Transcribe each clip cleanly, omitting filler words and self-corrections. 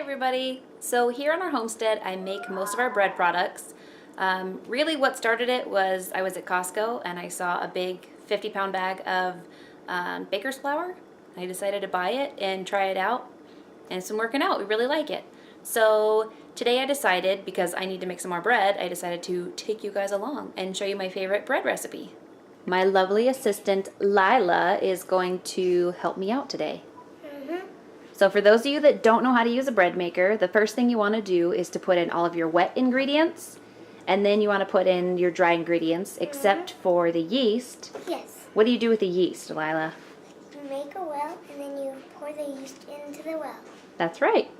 everybody. So here on our homestead I make most of our bread products. Really what started it was I was at Costco and I saw a big 50-pound bag of baker's flour. I decided to buy it and try it out, and it's been working out. We really like it. So today I decided, because I need to make some more bread, I decided to take you guys along and show you my favorite bread recipe. My lovely assistant Lila is going to help me out today. So for those of you that don't know how to use a bread maker, the first thing you want to do is to put in all of your wet ingredients, and then you want to put in your dry ingredients, except for the yeast. Yes. What do you do with the yeast, Lila? You make a well, and then you pour the yeast into the well. That's right.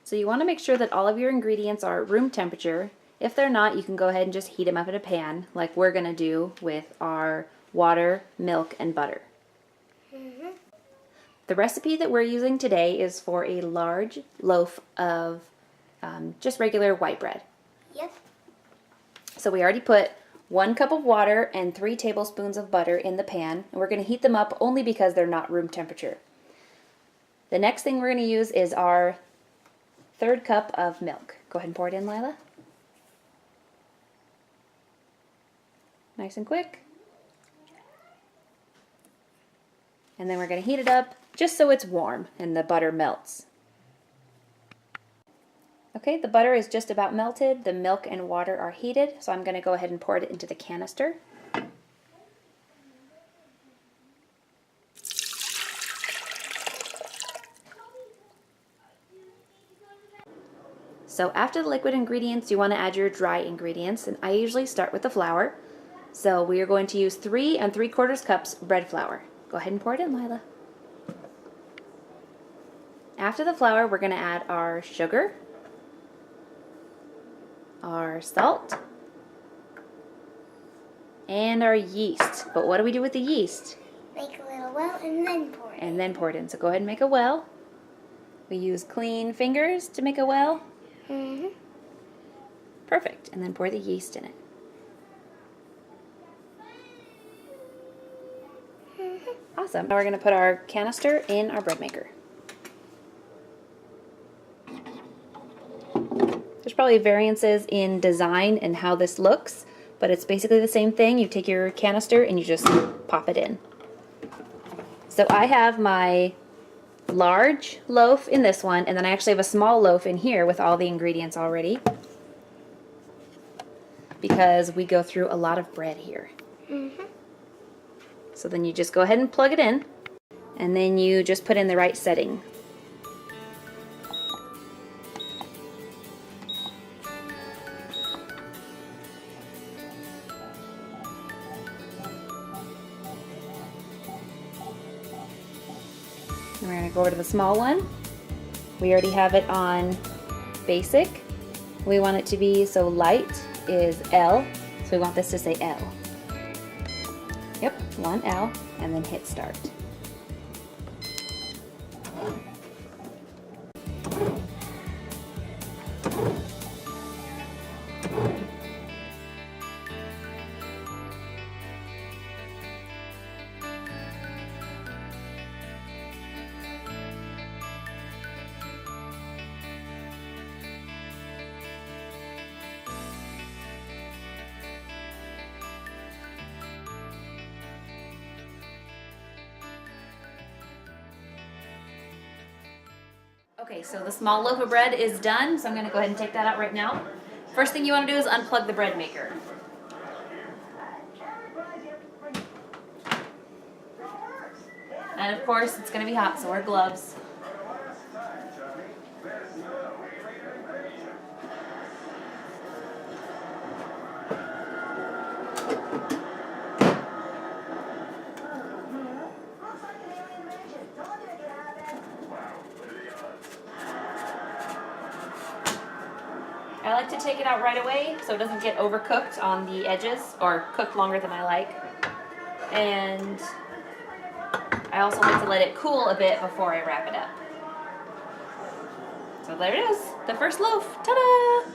So you want to make sure that all of your ingredients are room temperature. If they're not, you can go ahead and just heat them up in a pan, like we're going to do with our water, milk, and butter. The recipe that we're using today is for a large loaf of just regular white bread. Yep. So we already put 1 cup of water and 3 tablespoons of butter in the pan, and we're going to heat them up only because they're not room temperature. The next thing we're going to use is our 1/3 cup of milk. Go ahead and pour it in, Lila. Nice and quick. And then we're going to heat it up just so it's warm and the butter melts. Okay, the butter is just about melted. The milk and water are heated, so I'm going to go ahead and pour it into the canister. So after the liquid ingredients, you want to add your dry ingredients, and I usually start with the flour. So we are going to use 3 3/4 cups bread flour. Go ahead and pour it in, Lila. After the flour, we're going to add our sugar, our salt, and our yeast. But what do we do with the yeast? Make a little well and then pour it. And then pour it in. So go ahead and make a well. We use clean fingers to make a well. Perfect. And then pour the yeast in it. Awesome. Now we're going to put our canister in our bread maker. There's probably variances in design and how this looks, but it's basically the same thing. You take your canister and you just pop it in. So I have my large loaf in this one, and then I actually have a small loaf in here with all the ingredients already, because we go through a lot of bread here. So then you just go ahead and plug it in, and then you just put in the right setting. And we're going to go over to the small one. We already have it on basic. We want it to be, so light is L, so we want this to say L. Yep, 1 L, and then hit start. Okay, so the small loaf of bread is done, so I'm going to go ahead and take that out right now. First thing you want to do is unplug the bread maker. And of course, it's going to be hot, so wear gloves. I like to take it out right away so it doesn't get overcooked on the edges or cooked longer than I like. And I also like to let it cool a bit before I wrap it up. So there it is, the first loaf. Ta-da!